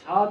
7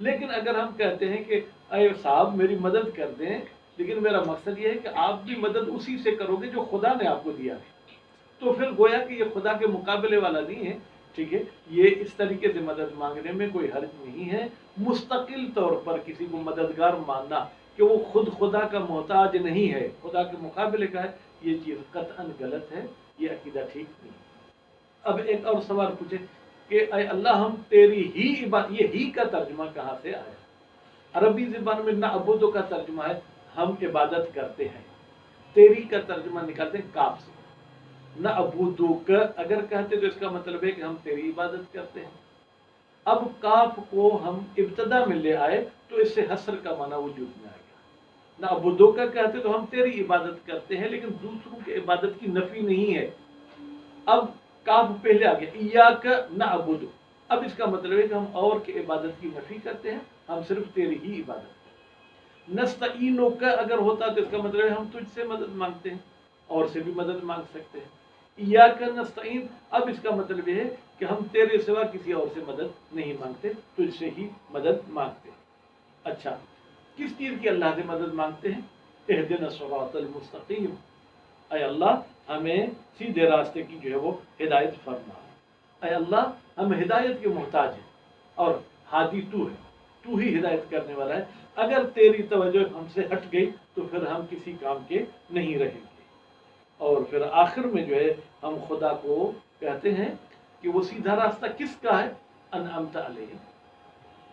لیکن اگر ہم کہتے ہیں کہ اے صاحب میری مدد کر دیں، لیکن میرا مقصد یہ ہے کہ آپ بھی مدد اسی سے کرو گے جو خدا نے آپ کو دیا ہے، تو پھر گویا کہ یہ خدا کے مقابلے والا نہیں ہے. ٹھیک ہے، یہ اس طریقے سے مدد مانگنے میں کوئی حرج نہیں ہے. مستقل طور پر کسی کو مددگار ماننا کہ وہ خود خدا کا محتاج نہیں ہے، خدا کے مقابلے کا ہے، یہ چیز قطعاً غلط ہے، یہ عقیدہ ٹھیک نہیں. اب ایک اور سوال پوچھے کہ اے اللہ ہم تیری ہی عبادت، یہ ہی کا ترجمہ کہاں سے آیا؟ عربی زبان میں نعبدو کا ترجمہ ہے ہم عبادت کرتے ہیں، تیری کا ترجمہ نکالتے ہیں کاف سے. نعبدک اگر کہتے تو اس کا مطلب ہے کہ ہم تیری عبادت کرتے ہیں. اب کاف کو ہم ابتدا میں لے آئے تو اس سے حسر کا معنی وجود میں آ گیا. نعبدک کہتے تو ہم تیری عبادت کرتے ہیں، لیکن دوسروں کی عبادت کی نفی نہیں ہے. اب کاف پہلے آ گیا ایاک نعبد، اب اس کا مطلب ہے کہ ہم اور کی عبادت کی نفی کرتے ہیں، ہم صرف تیری ہی عبادت کرتے ہیں. نستعینک اگر ہوتا تو اس کا مطلب ہے ہم تجھ سے مدد مانگتے ہیں، اور سے بھی مدد مانگ سکتے ہیں. ایاک نستعین، اب اس کا مطلب یہ ہے کہ ہم تیرے سوا کسی اور سے مدد نہیں مانگتے، تجھ سے ہی مدد مانگتے ہیں. اچھا، کس چیز کی اللہ سے مدد مانگتے ہیں؟ اہدنا الصراط المستقیم، اے اللہ ہمیں سیدھے راستے کی جو ہے وہ ہدایت فرما. اے اللہ ہم ہدایت کے محتاج ہیں، اور ہادی تو ہے، تو ہی ہدایت کرنے والا ہے. اگر تیری توجہ ہم سے ہٹ گئی تو پھر ہم کسی کام کے نہیں رہیں گے. اور پھر آخر میں جو ہے ہم خدا کو کہتے ہیں کہ وہ سیدھا راستہ کس کا ہے؟ انعمت علیہم،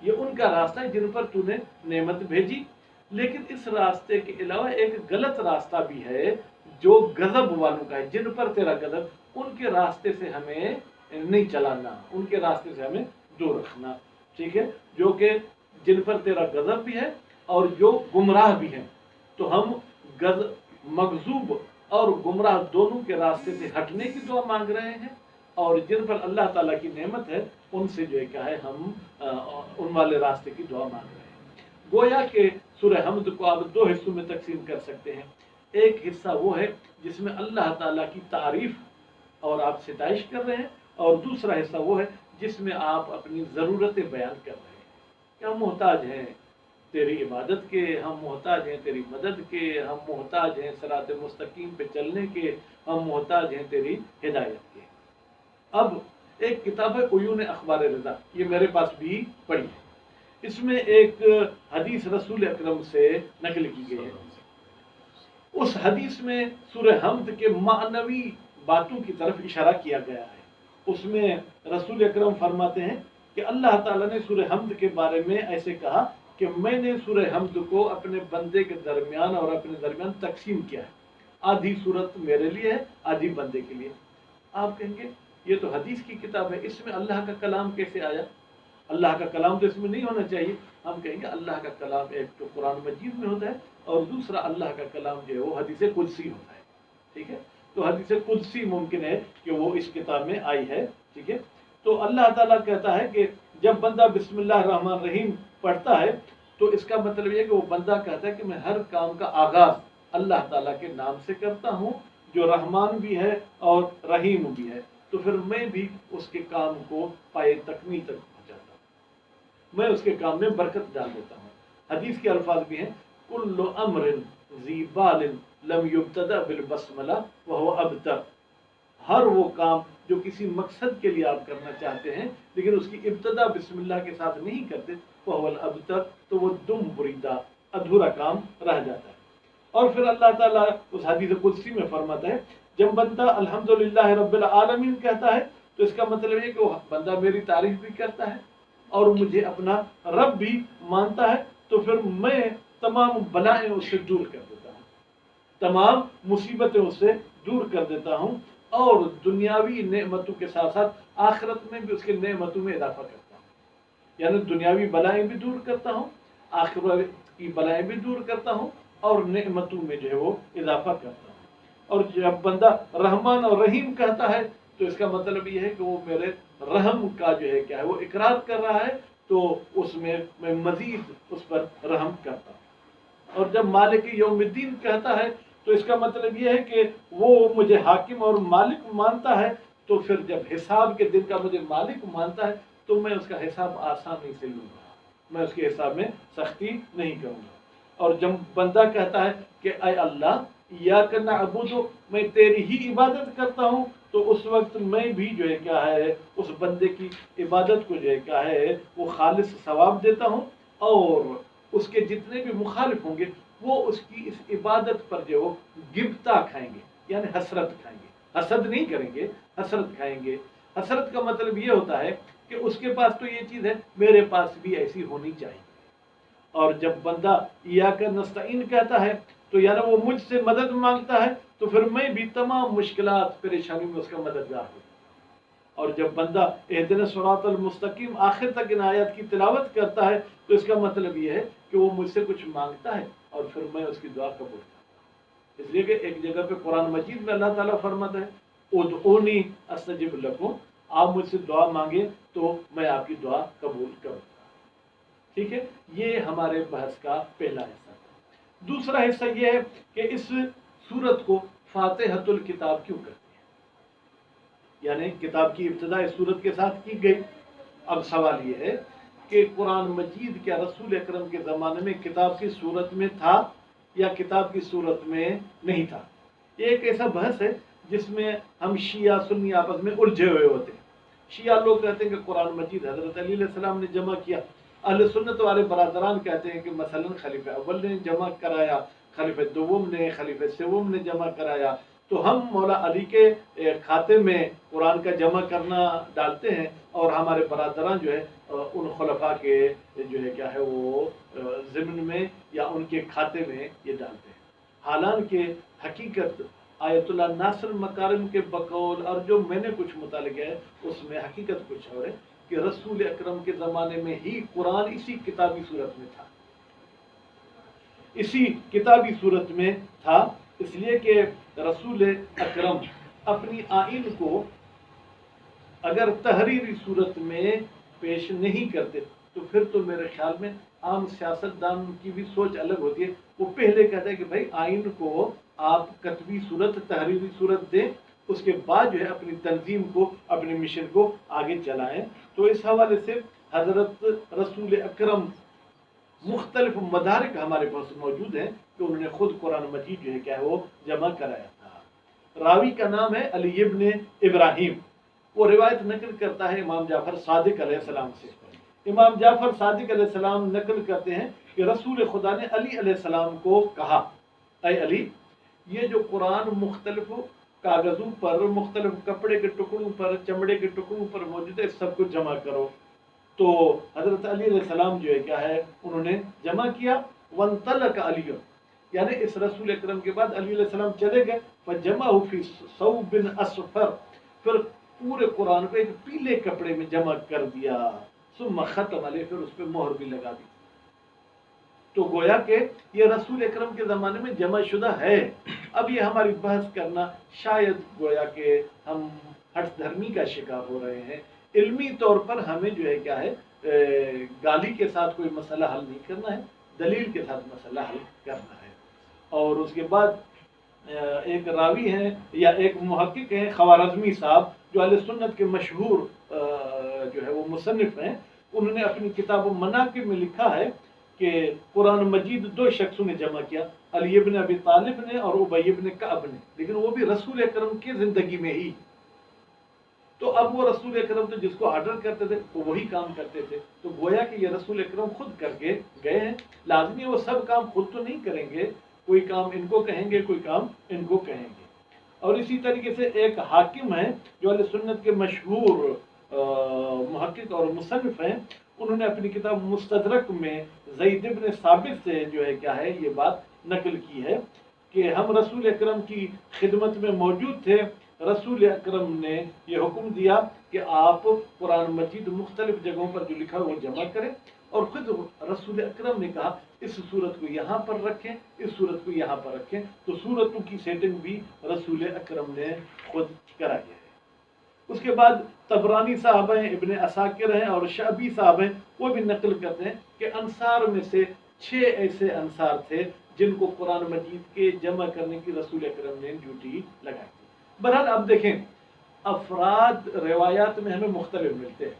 یہ ان کا راستہ ہے جن پر تو نے نعمت بھیجی. لیکن اس راستے کے علاوہ ایک غلط راستہ بھی ہے جو غضب والوں کا ہے، جن پر تیرا غضب، ان کے راستے سے ہمیں نہیں چلانا، ان کے راستے سے ہمیں دور رکھنا. ٹھیک ہے، جو کہ جن پر تیرا غضب بھی ہے اور جو گمراہ بھی ہیں. تو ہم مغضوب اور گمراہ دونوں کے راستے سے ہٹنے کی دعا مانگ رہے ہیں، اور جن پر اللہ تعالیٰ کی نعمت ہے ان سے جو ہے کیا ہے ہم ان والے راستے کی دعا مانگ رہے ہیں. گویا کہ سورہ حمد کو آپ دو حصوں میں تقسیم کر سکتے ہیں. ایک حصہ وہ ہے جس میں اللہ تعالیٰ کی تعریف اور آپ ستائش کر رہے ہیں، اور دوسرا حصہ وہ ہے جس میں آپ اپنی ضرورتیں بیان کر رہے ہیں کہ ہم محتاج ہیں تیری عبادت کے، ہم محتاج ہیں تیری مدد کے، ہم محتاج ہیں صراط مستقیم پہ چلنے کے، ہم محتاج ہیں تیری ہدایت کے. اب ایک کتاب ہے عیون اخبار رضا، یہ میرے پاس بھی پڑھی ہے. اس میں ایک حدیث رسول اکرم سے نقل کی گئی ہے. اس حدیث میں سورہ حمد کے معنوی باتوں کی طرف اشارہ کیا گیا ہے. اس میں رسول اکرم فرماتے ہیں کہ اللہ تعالیٰ نے سورہ حمد کے بارے میں ایسے کہا کہ میں نے سورہ حمد کو اپنے بندے کے درمیان اور اپنے درمیان تقسیم کیا ہے، آدھی صورت میرے لیے ہے، آدھی بندے کے لیے. آپ کہیں گے یہ تو حدیث کی کتاب ہے، اس میں اللہ کا کلام کیسے آیا؟ اللہ کا کلام تو اس میں نہیں ہونا چاہیے. ہم کہیں گے اللہ کا کلام ایک تو قرآن مجید میں ہوتا ہے، اور دوسرا اللہ کا کلام جو ہے وہ حدیث قدسی ہوتا ہے. ٹھیک ہے، تو حدیث قدسی ممکن ہے کہ وہ اس کتاب میں آئی ہے. ٹھیک ہے، تو اللہ تعالیٰ کہتا ہے کہ جب بندہ بسم اللہ الرحمن الرحیم پڑھتا ہے تو اس کا مطلب یہ کہ وہ بندہ کہتا ہے کہ میں ہر کام کا آغاز اللہ تعالیٰ کے نام سے کرتا ہوں جو رحمان بھی ہے اور رحیم بھی ہے. تو پھر میں بھی اس کے کام کو پائے تکمیل تک پہنچاتا ہوں، میں اس کے کام میں برکت ڈال دیتا ہوں. حدیث کے الفاظ بھی ہیں کل امر ذی بال لم یبتدأ بالبسملہ وہو ابتر، ہر وہ کام جو کسی مقصد کے لیے آپ کرنا چاہتے ہیں لیکن اس کی ابتدا بسم اللہ کے ساتھ نہیں کرتے، وہو الابتر، تو وہ دم بریدہ، ادھورا کام رہ جاتا ہے. اور پھر اللہ تعالیٰ اس حدیث قدسی میں فرماتا ہے جب بندہ الحمدللہ رب العالمین کہتا ہے تو اس کا مطلب ہے کہ وہ بندہ میری تعریف بھی کرتا ہے اور مجھے اپنا رب بھی مانتا ہے. تو پھر میں تمام بلائیں اس سے دور کر دیتا ہوں، تمام مصیبتیں اس سے دور کر دیتا ہوں، اور دنیاوی نعمتوں کے ساتھ ساتھ آخرت میں بھی اس کے نعمتوں میں اضافہ کرتا ہوں. یعنی دنیاوی بلائیں بھی دور کرتا ہوں، آخرت کی بلائیں بھی دور کرتا ہوں، اور نعمتوں میں جو ہے وہ اضافہ کرتا ہوں. اور جب بندہ رحمان اور رحیم کہتا ہے تو اس کا مطلب یہ ہے کہ وہ میرے رحم کا جو ہے کیا ہے وہ اقرار کر رہا ہے، تو اس میں میں مزید اس پر رحم کرتا ہوں. اور جب مالک یوم الدین کہتا ہے تو اس کا مطلب یہ ہے کہ وہ مجھے حاکم اور مالک مانتا ہے، تو پھر جب حساب کے دن کا مجھے مالک مانتا ہے تو میں اس کا حساب آسانی سے لوں گا، میں اس کے حساب میں سختی نہیں کروں گا۔ اور جب بندہ کہتا ہے کہ اے اللہ ایاک نعبد، میں تیری ہی عبادت کرتا ہوں، تو اس وقت میں بھی جو ہے کیا ہے اس بندے کی عبادت کو جو ہے کیا ہے وہ خالص ثواب دیتا ہوں، اور اس کے جتنے بھی مخالف ہوں گے وہ اس کی اس عبادت پر جو گبتا کھائیں گے، یعنی حسرت کھائیں گے، حسد نہیں کریں گے، حسرت کھائیں گے۔ حسرت کا مطلب یہ ہوتا ہے کہ اس کے پاس تو یہ چیز ہے، میرے پاس بھی ایسی ہونی چاہیے۔ اور جب بندہ ایاک نستعین کہتا ہے تو یعنی وہ مجھ سے مدد مانگتا ہے، تو پھر میں بھی تمام مشکلات پریشانی میں اس کا مددگار ہوں۔ اور جب بندہ اہدنا الصراط المستقیم آخر تک ان آیات کی تلاوت کرتا ہے تو اس کا مطلب یہ ہے کہ وہ مجھ سے کچھ مانگتا ہے اور پھر میں اس کی دعا قبول کرتا ہوں۔ اس لیے کہ ایک جگہ پہ قرآن مجید میں اللہ تعالیٰ فرماتا ہے ادعونی استجب لکم، آپ مجھ سے دعا مانگیں تو میں آپ کی دعا قبول کروں گا۔ ٹھیک ہے، یہ ہمارے بحث کا پہلا حصہ تھا۔ دوسرا حصہ یہ ہے کہ اس سورت کو فاتحۃ الکتاب کیوں کرتے ہیں، یعنی کتاب کی ابتدا اس سورت کے ساتھ کی گئی۔ اب سوال یہ ہے کہ قرآن مجید کیا رسول اکرم کے زمانے میں کتاب کی صورت میں تھا یا کتاب کی صورت میں نہیں تھا؟ یہ ایک ایسا بحث ہے جس میں ہم شیعہ سنی آپس میں الجھے ہوئے ہوتے ہیں۔ شیعہ لوگ کہتے ہیں کہ قرآن مجید حضرت علی علیہ السلام نے جمع کیا، اہل سنت والے برادران کہتے ہیں کہ مثلا خلیفہ اول نے جمع کرایا، خلیفہ دوم نے، خلیفہ سوم نے جمع کرایا، تو ہم مولا علی کے کھاتے میں قرآن کا جمع کرنا ڈالتے ہیں اور ہمارے برادران جو ہے ان خلفاء کے جو ہے کیا ہے وہ ضمن میں یا ان کے کھاتے میں یہ ڈالتے ہیں۔ حالانکہ حقیقت آیت اللہ ناصر مکارم کے بقول اور جو میں نے کچھ مطالعہ کیا ہے اس میں حقیقت کچھ اور ہے کہ رسول اکرم کے زمانے میں ہی قرآن اسی کتابی صورت میں تھا، اسی کتابی صورت میں تھا، اس لیے کہ رسول اکرم اپنی آئین کو اگر تحریری صورت میں پیش نہیں کرتے تو پھر تو میرے خیال میں عام سیاستدان کی بھی سوچ الگ ہوتی ہے۔ وہ پہلے کہتا ہے کہ بھائی آئین کو آپ کتبی صورت تحریری صورت دیں، اس کے بعد جو ہے اپنی تنظیم کو اپنے مشن کو آگے چلائیں۔ تو اس حوالے سے حضرت رسول اکرم مختلف مدارک ہمارے پاس موجود ہیں کہ انہوں نے خود قرآن مجید جو ہے کیا ہے وہ جمع کرایا تھا۔ راوی کا نام ہے علی ابن ابراہیم، وہ روایت نقل کرتا ہے امام جعفر صادق علیہ السلام سے۔ امام جعفر صادق علیہ السلام نقل کرتے ہیں کہ رسول خدا نے علی علیہ السلام کو کہا، اے علی، یہ جو قرآن مختلف کاغذوں پر، مختلف کپڑے کے ٹکڑوں پر، چمڑے کے ٹکڑوں پر موجود ہے، سب کو جمع کرو۔ تو حضرت علی علیہ السلام جو ہے کیا ہے انہوں نے جمع کیا۔ وانطلق علی، یعنی اس رسول اکرم کے بعد علی علیہ السلام چلے گئے، فجمعہ فی ثوب اصفر، پھر پورے قرآن کو ایک پیلے کپڑے میں جمع کر دیا، ثم ختم علیہ، پھر اس پہ مہر بھی لگا دی۔ تو گویا کہ یہ رسول اکرم کے زمانے میں جمع شدہ ہے۔ اب یہ ہماری بحث کرنا شاید گویا کہ ہم ہٹ دھرمی کا شکار ہو رہے ہیں۔ علمی طور پر ہمیں جو ہے کیا ہے گالی کے ساتھ کوئی مسئلہ حل نہیں کرنا ہے، دلیل کے ساتھ مسئلہ حل کرنا ہے۔ اور اس کے بعد ایک راوی ہیں یا ایک محقق ہیں خوارزمی صاحب، جو اہل سنت کے مشہور جو ہے وہ مصنف ہیں، انہوں نے اپنی کتاب مناقب میں لکھا ہے کہ قرآن مجید دو شخصوں نے جمع کیا، علی ابن ابی طالب نے اور ابی ابن کعب نے، لیکن وہ بھی رسول اکرم کی زندگی میں ہی۔ تو اب وہ رسول اکرم تو جس کو آرڈر کرتے تھے وہ وہی کام کرتے تھے، تو گویا کہ یہ رسول اکرم خود کر کے گئے ہیں، لازمی وہ سب کام خود تو نہیں کریں گے، کوئی کام ان کو کہیں گے، کوئی کام ان کو کہیں گے۔ اور اسی طریقے سے ایک حاکم ہے جو اہل سنت کے مشہور محقق اور مصنف ہیں، انہوں نے اپنی کتاب مستدرک میں زید بن ثابت سے جو ہے کیا ہے یہ بات نقل کی ہے کہ ہم رسول اکرم کی خدمت میں موجود تھے، رسول اکرم نے یہ حکم دیا کہ آپ قرآن مجید مختلف جگہوں پر جو لکھا وہ جمع کریں، اور خود رسول اکرم نے کہا اس صورت کو یہاں پر رکھیں، اس صورت کو یہاں پر رکھیں، تو صورتوں کی سیٹنگ بھی رسول اکرم نے خود کرائی ہے۔ اس کے بعد طبرانی صاحب ہیں، ابن عساکر ہیں اور شعبی صاحب ہیں، وہ بھی نقل کرتے ہیں کہ انصار میں سے 6 ایسے انصار تھے جن کو قرآن مجید کے جمع کرنے کی رسول اکرم نے ڈیوٹی لگائی تھی۔ بہرحال اب دیکھیں افراد روایات میں ہمیں مختلف ملتے ہیں،